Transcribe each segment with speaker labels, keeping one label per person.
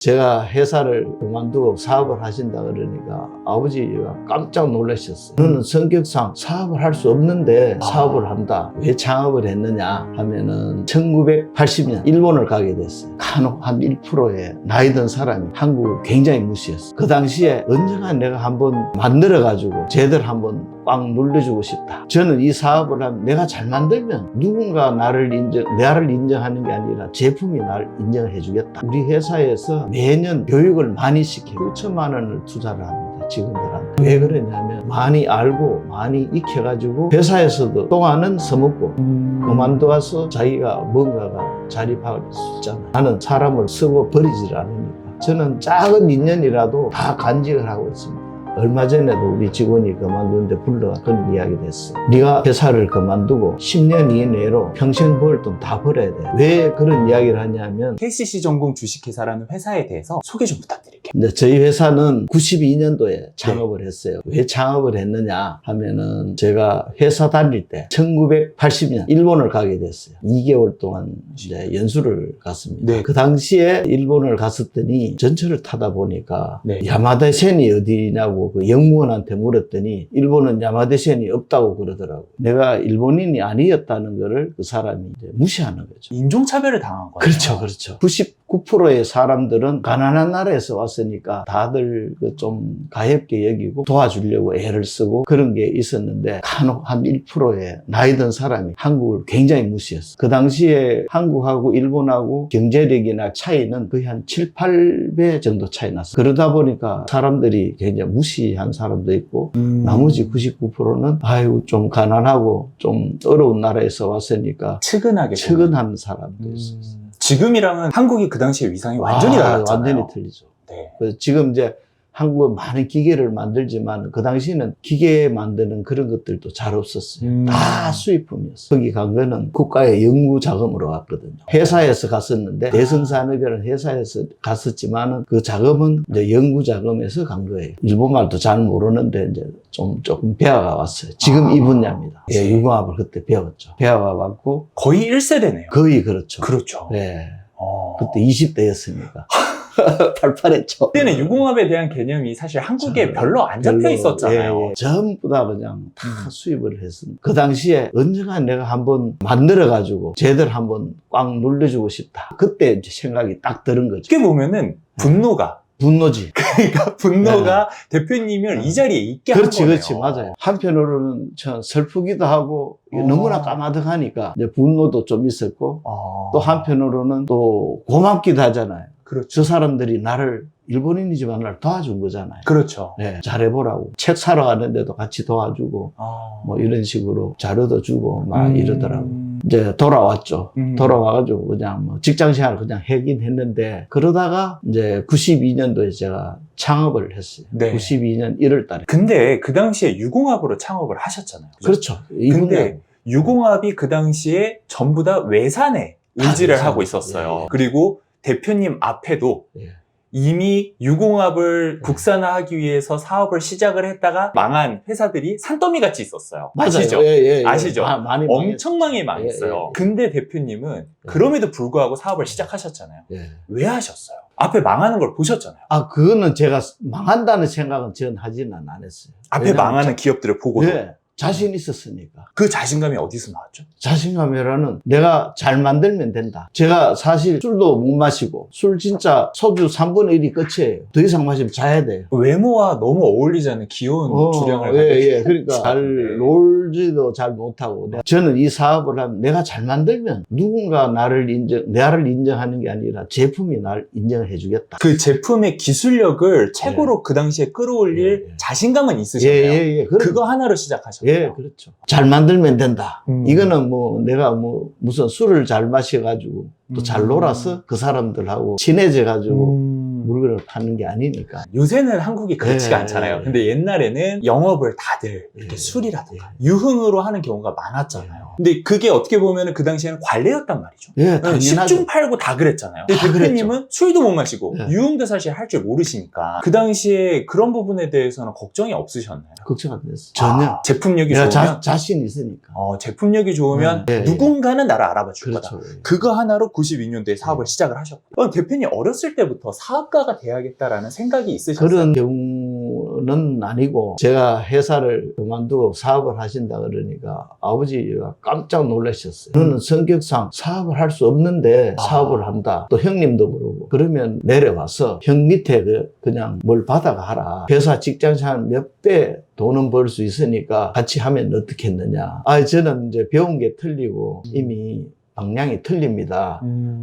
Speaker 1: 제가 회사를 그만두고 사업을 하신다 그러니까 아버지가 깜짝 놀라셨어요. 너는 성격상 사업을 할 수 없는데 사업을 한다. 왜 창업을 했느냐 하면은 1980년 일본을 가게 됐어요. 간혹 한 1%의 나이 든 사람이 한국을 굉장히 무시했어요. 그 당시에 언젠가 내가 한번 만들어가지고 쟤들 한번 꽉 눌러주고 싶다. 저는 이 사업을 하면 내가 잘 만들면 누군가 나를 인정하는 게 아니라 제품이 나를 인정해 주겠다. 우리 회사에서 매년 교육을 많이 시키고 9천만 원을 투자를 합니다. 직원들한테. 왜 그러냐면 많이 알고 많이 익혀가지고 회사에서도 동안은 써먹고 그만둬서 자기가 뭔가가 자립할 수 있잖아요. 나는 사람을 쓰고 버리질 않으니까. 저는 작은 인연이라도 다 간직을 하고 있습니다. 얼마 전에도 우리 직원이 그만두는데 불러가 그런 이야기 됐어. 네가 회사를 그만두고 10년 이내로 평생 벌 돈 다 벌어야 돼. 왜 그런 이야기를 하냐면
Speaker 2: KCC 전공 주식회사라는 회사에 대해서 소개 좀 부탁드릴게요.
Speaker 1: 근데 저희 회사는 92년도에 창업을 했어요. 왜 창업을 했느냐 하면은 제가 회사 다닐 때 1980년 일본을 가게 됐어요. 2개월 동안 이제 연수를 갔습니다.
Speaker 2: 네.
Speaker 1: 그 당시에 일본을 갔었더니 전철을 타다 보니까
Speaker 2: 네.
Speaker 1: 야마다센이 어디냐고 그 영무원한테 물었더니 일본은 야마다센이 없다고 그러더라고요. 내가 일본인이 아니었다는 거를 그 사람이 이제 무시하는 거죠.
Speaker 2: 인종차별을 당한 거예요.
Speaker 1: 그렇죠, 그렇죠. 99%의 사람들은 가난한 나라에서 왔으니까 다들 그 좀 가엾게 여기고 도와주려고 애를 쓰고 그런 게 있었는데 간혹 한 1%의 나이 든 사람이 한국을 굉장히 무시했어요. 그 당시에 한국하고 일본하고 경제력이나 차이는 거의 한 7, 8배 정도 차이 났어요. 그러다 보니까 사람들이 굉장히 무시한 사람도 있고 나머지 99%는 아이고 좀 가난하고 좀 어려운 나라에서 왔으니까 측은한 사람도 있었어요.
Speaker 2: 지금이랑은 한국이 그 당시에 위상이 완전히 달랐잖아요.
Speaker 1: 완전히 틀리죠.
Speaker 2: 네.
Speaker 1: 그래서 지금 이제 한국은 많은 기계를 만들지만 그 당시에는 기계 만드는 그런 것들도 잘 없었어요. 다 수입품이었어요. 거기 간 거는 국가의 연구 자금으로 갔거든요. 회사에서 갔었는데 대성산업이라는 회사에서 갔었지만은 그 자금은 이제 연구 자금에서 간 거예요. 일본말도 잘 모르는데 이제 조금 배워가 왔어요. 지금 이 분야입니다. 예, 유공학을 그때 배웠죠. 배워가 왔고
Speaker 2: 거의 1세대네요.
Speaker 1: 거의 그렇죠.
Speaker 2: 그렇죠.
Speaker 1: 네. 그때 20대였으니까. 팔팔했죠.
Speaker 2: 그때는 유공업에 대한 개념이 사실 한국에 별로 안 잡혀 있었잖아요.
Speaker 1: 예. 전부 다 그냥 다 수입을 했습니다. 그 당시에 언젠가 내가 한번 만들어가지고 쟤들 한번 꽉 눌러주고 싶다. 그때 이제 생각이 딱 드는 거죠.
Speaker 2: 어떻게 보면은
Speaker 1: 분노지.
Speaker 2: 그러니까 분노가 대표님을 이 자리에 있게 한 거네요.
Speaker 1: 그렇지, 맞아요. 한편으로는 참 슬프기도 하고 너무나 까마득하니까 이제 분노도 좀 있었고 또 한편으로는 또 고맙기도 하잖아요.
Speaker 2: 그렇죠.
Speaker 1: 저 사람들이 나를 일본인이지만 나를 도와준 거잖아요.
Speaker 2: 그렇죠.
Speaker 1: 네, 잘해보라고. 책 사러 가는데도 같이 도와주고 뭐 이런 식으로 자료도 주고 막 이러더라고. 이제 돌아왔죠. 돌아와가지고 그냥 뭐 직장 생활 그냥 하긴 했는데 그러다가 이제 92년도에 제가 창업을 했어요.
Speaker 2: 네.
Speaker 1: 92년 1월 달에.
Speaker 2: 근데 그 당시에 유공업으로 창업을 하셨잖아요.
Speaker 1: 그렇죠.
Speaker 2: 근데 유공업이 그 당시에 전부 다 외산에 의지를 하고 있었어요.
Speaker 1: 예.
Speaker 2: 그리고 대표님 앞에도
Speaker 1: 예.
Speaker 2: 이미 유공업을 국산화하기 위해서 사업을 시작을 했다가 망한 회사들이 산더미 같이 있었어요. 아시죠?
Speaker 1: 예.
Speaker 2: 아시죠?
Speaker 1: 많이
Speaker 2: 엄청 많이 망했어요.
Speaker 1: 예.
Speaker 2: 근데 대표님은 그럼에도 불구하고 사업을 시작하셨잖아요.
Speaker 1: 예.
Speaker 2: 왜 하셨어요? 앞에 망하는 걸 보셨잖아요.
Speaker 1: 그거는 제가 망한다는 생각은 전 하지는 않았어요.
Speaker 2: 앞에 망하는 기업들을 보고도.
Speaker 1: 예. 자신 있었으니까.
Speaker 2: 그 자신감이 어디서 나왔죠?
Speaker 1: 자신감이라는 내가 잘 만들면 된다. 제가 사실 술도 못 마시고 술 진짜 소주 3분의 1이 끝이에요. 더 이상 마시면 자야 돼요.
Speaker 2: 외모와 너무 어울리지 않는 귀여운 주량을 가지고
Speaker 1: 예. 그러니까 잘 놀지도 잘 못하고 저는 이 사업을 하면 내가 잘 만들면 누군가 나를 인정하는 게 아니라 제품이 나를 인정해 주겠다.
Speaker 2: 그 제품의 기술력을 최고로 그 당시에 끌어올릴 자신감은 있으셨네요. 그거 하나로 시작하셨어요.
Speaker 1: 예, 그렇죠. 잘 만들면 된다. 이거는 뭐 내가 뭐 무슨 술을 잘 마셔가지고 또 잘 놀아서 그 사람들하고 친해져가지고 물건을 파는 게 아니니까.
Speaker 2: 요새는 한국이 그렇지가 않잖아요. 근데 옛날에는 영업을 다들 이렇게 술이라든가 유흥으로 하는 경우가 많았잖아요. 근데 그게 어떻게 보면 그 당시에는 관례였단 말이죠.
Speaker 1: 예, 당연하죠.
Speaker 2: 10중 8구 다 그랬잖아요. 근데
Speaker 1: 다
Speaker 2: 대표님은 술도 못 마시고
Speaker 1: 네.
Speaker 2: 유흥도 사실 할 줄 모르시니까 그 당시에 그런 부분에 대해서는 걱정이 없으셨나요?
Speaker 1: 걱정 안 됐어. 전혀.
Speaker 2: 제품력이
Speaker 1: 내가
Speaker 2: 좋으면
Speaker 1: 자신 있으니까.
Speaker 2: 제품력이 좋으면
Speaker 1: 네, 네.
Speaker 2: 누군가는 나를 알아봐 줄 거다.
Speaker 1: 그렇죠. 예.
Speaker 2: 그거 하나로 92년도에 사업을 시작을 하셨고 대표님 어렸을 때부터 사업가가 돼야겠다라는 생각이 있으셨어요?
Speaker 1: 그런 경우는 아니고 제가 회사를 그만두고 사업을 하신다 그러니까 아버지가 깜짝 놀라셨어요. 너는 성격상 사업을 할 수 없는데 사업을 한다. 또 형님도 그러고 그러면 내려와서 형 밑에 그냥 뭘 받아가 하라. 회사 직장생활 몇 배 돈은 벌 수 있으니까 같이 하면 어떻겠느냐. 저는 이제 배운 게 틀리고 이미 방향이 틀립니다.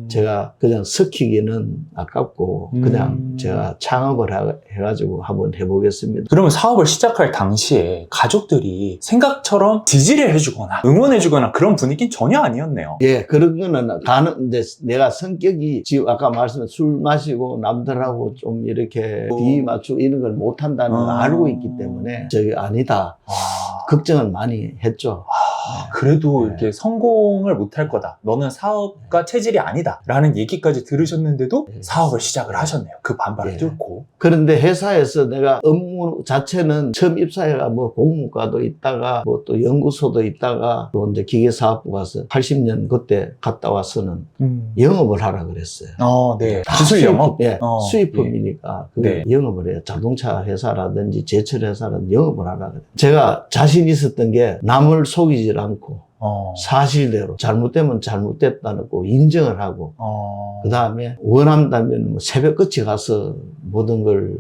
Speaker 1: 제가 그냥 섞이기는 아깝고 그냥 제가 창업을 해가지고 한번 해보겠습니다.
Speaker 2: 그러면 사업을 시작할 당시에 가족들이 생각처럼 지지를 해주거나 응원해주거나 그런 분위기는 전혀 아니었네요.
Speaker 1: 예, 그런 거는 이제 내가 성격이 지금 아까 말씀한 술 마시고 남들하고 좀 이렇게 비위 맞추고 이런 걸 못한다는 걸 알고 있기 때문에 저기 아니다. 걱정을 많이 했죠.
Speaker 2: 그래도
Speaker 1: 네.
Speaker 2: 이렇게 성공을 못할 거다. 너는 사업가 체질이 아니다. 라는 얘기까지 들으셨는데도
Speaker 1: 네.
Speaker 2: 사업을 시작을 하셨네요. 그 반발을
Speaker 1: 네.
Speaker 2: 뚫고.
Speaker 1: 그런데 회사에서 내가 업무 자체는 처음 입사해가 뭐 공무과도 있다가 뭐 또 연구소도 있다가 또 이제 기계사업부 가서 80년 그때 갔다 와서는 영업을 하라 그랬어요.
Speaker 2: 네.
Speaker 1: 다
Speaker 2: 기술 영업?
Speaker 1: 예,
Speaker 2: 예.
Speaker 1: 수입품이니까 그
Speaker 2: 네.
Speaker 1: 영업을 해요. 자동차 회사라든지 제철 회사라든지 영업을 하라 그래요. 제가 자신 있었던 게 남을 속이지 않고 사실대로 잘못되면 잘못됐다고 인정을 하고 그 다음에 원한다면 뭐 새벽같이 가서 모든 걸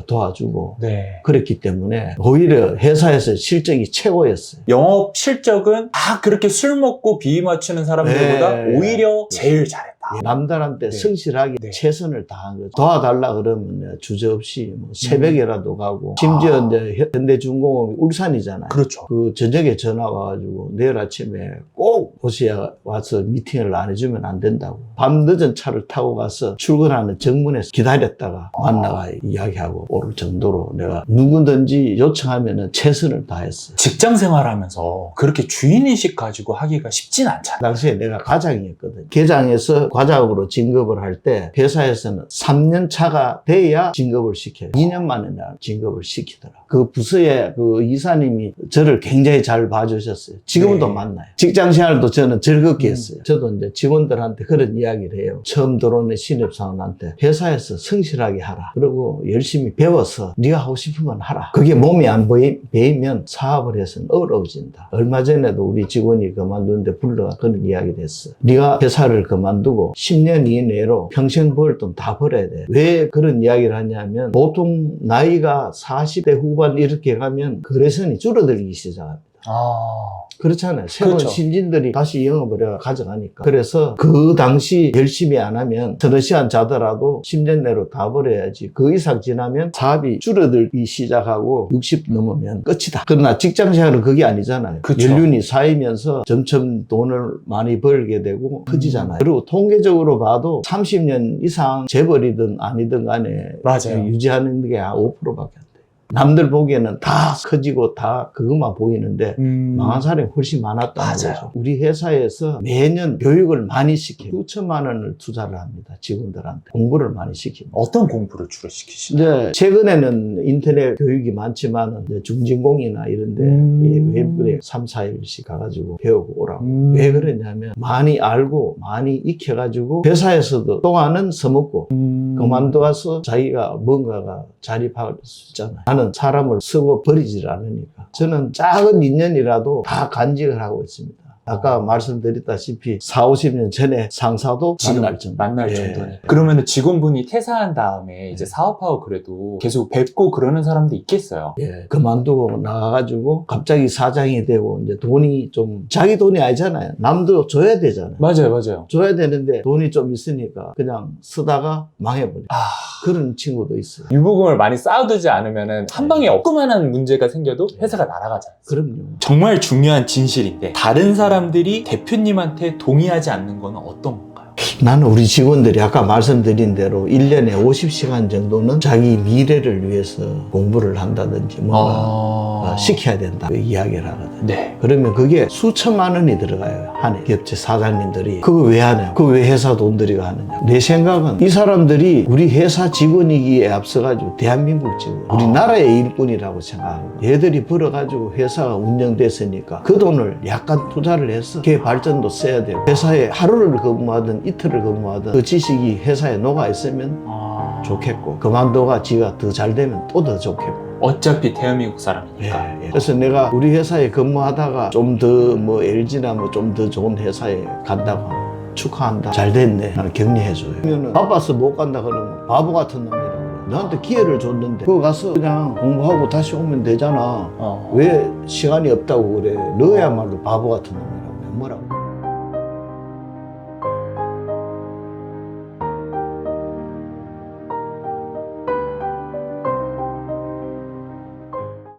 Speaker 1: 도와주고
Speaker 2: 네.
Speaker 1: 그랬기 때문에 오히려 회사에서 실적이 최고였어요.
Speaker 2: 영업 실적은 다 그렇게 술 먹고 비위 맞추는 사람들보다
Speaker 1: 네.
Speaker 2: 오히려 제일 잘했다.
Speaker 1: 남들한테
Speaker 2: 네.
Speaker 1: 성실하게
Speaker 2: 네.
Speaker 1: 최선을 다한 거죠. 도와달라 그러면 주저없이 뭐 새벽에라도 가고 심지어 이제 현대중공업이 울산이잖아요.
Speaker 2: 그렇죠.
Speaker 1: 그 저녁에 전화 와가지고 내일 아침에 꼭 오셔야 와서 미팅을 안 해주면 안 된다고. 밤 늦은 차를 타고 가서 출근하는 정문에서 기다렸다가 만나가 이야기하고 올 정도로 내가 누구든지 요청하면 최선을 다했어요.
Speaker 2: 직장 생활하면서 그렇게 주인의식 가지고 하기가 쉽진 않잖아요.
Speaker 1: 당시에 내가 과장이었거든요. 계장에서 과장으로 진급을 할 때 회사에서는 3년 차가 돼야 진급을 시켜요. 2년 만에 나 진급을 시키더라. 그 부서의 그 이사님이 저를 굉장히 잘 봐주셨어요. 지금도
Speaker 2: 네.
Speaker 1: 만나요. 직장 생활도 저는 즐겁게 했어요. 저도 이제 직원들한테 그런 이야기를 해요. 처음 들어오는 신입사원한테 회사에서 성실하게 하라. 그리고 열심히 배워서 네가 하고 싶으면 하라. 그게 몸이 안 배이면 사업을 해서는 어려워진다. 얼마 전에도 우리 직원이 그만두는데 불러가 그런 이야기를 했어요. 네가 회사를 그만두고 10년 이내로 평생 벌 돈 다 벌어야 돼. 왜 그런 이야기를 하냐면 보통 나이가 40대 후반 이렇게 가면 거래선이 줄어들기 시작합니다. 그렇잖아요. 새로운
Speaker 2: 그렇죠.
Speaker 1: 신진들이 다시 영업을 가져가니까. 그래서 그 당시 열심히 안 하면 서너 시간 자더라도 10년 내로 다 벌어야지. 그 이상 지나면 사업이 줄어들기 시작하고 60 넘으면 끝이다. 그러나 직장생활은 그게 아니잖아요.
Speaker 2: 그쵸.
Speaker 1: 연륜이 쌓이면서 점점 돈을 많이 벌게 되고 커지잖아요. 그리고 통계적으로 봐도 30년 이상 재벌이든 아니든 간에
Speaker 2: 맞아요.
Speaker 1: 유지하는 게 한 5%밖에 안 돼요. 남들 보기에는 다 커지고 다 그것만 보이는데 망한 사람이 훨씬 많았다는
Speaker 2: 맞아요.
Speaker 1: 거죠. 우리 회사에서 매년 교육을 많이 시켜요. 수천만 원을 투자를 합니다. 직원들한테. 공부를 많이 시킵니다.
Speaker 2: 어떤 공부를 주로 시키시나요?
Speaker 1: 이제 최근에는 인터넷 교육이 많지만 이제 중진공이나 이런데 외부에 3, 4일씩 가가지고 배우고 오라고. 왜 그러냐면 많이 알고 많이 익혀가지고 회사에서도 동안은 써먹고 그만둬서 자기가 뭔가가 자립할 수 있잖아요. 나는 사람을 쓰고 버리질 않으니까. 저는 작은 인연이라도 다 간직을 하고 있습니다. 아까 말씀드렸다시피 4, 50년 전에 상사도 만날 정도.
Speaker 2: 만날
Speaker 1: 예.
Speaker 2: 정도네. 그러면 직원분이 퇴사한 다음에 이제 사업하고 그래도 계속 뵙고 그러는 사람도 있겠어요.
Speaker 1: 예, 그만두고 나가가지고 갑자기 사장이 되고 이제 돈이 좀 자기 돈이 아니잖아요. 남도 줘야 되잖아요.
Speaker 2: 맞아요.
Speaker 1: 줘야 되는데 돈이 좀 있으니까 그냥 쓰다가 망해버려. 그런 친구도 있어요.
Speaker 2: 유보금을 많이 쌓아두지 않으면 한 방에 조그만한 문제가 생겨도 회사가 날아가잖아요.
Speaker 1: 그럼요.
Speaker 2: 정말 중요한 진실인데 다른 사람들이 대표님한테 동의하지 않는 건 어떤 건가요?
Speaker 1: 나는 우리 직원들이 아까 말씀드린 대로 1년에 50시간 정도는 자기 미래를 위해서 공부를 한다든지 뭔가 시켜야 된다 이야기를 하거든요.
Speaker 2: 네.
Speaker 1: 그러면 그게 수천만 원이 들어가요. 한 해. 기업체 사장님들이. 그거 왜 하냐? 그거 왜 회사 돈 들이고 하느냐? 내 생각은 이 사람들이 우리 회사 직원이기에 앞서가지고 대한민국 직원, 우리나라의 일꾼이라고 생각하고 얘들이 벌어가지고 회사가 운영됐으니까 그 돈을 약간 투자를 해서 걔 발전도 써야 되고 회사에 하루를 근무하든 이틀을 근무하든 그 지식이 회사에 녹아있으면 좋겠고 그만둬가 지가 더 잘 되면 또 더 좋겠고
Speaker 2: 어차피 대한민국 사람이니까.
Speaker 1: 그래서 내가 우리 회사에 근무하다가 좀 더 뭐 LG나 뭐 좀 더 좋은 회사에 간다고 하면 축하한다. 잘 됐네. 나는 격려해줘요. 그러면 바빠서 못 간다 그러면 바보 같은 놈이라고 그래. 너한테 기회를 줬는데 그거 가서 그냥 공부하고 다시 오면 되잖아. 왜 시간이 없다고 그래. 너야말로 바보 같은 놈이야.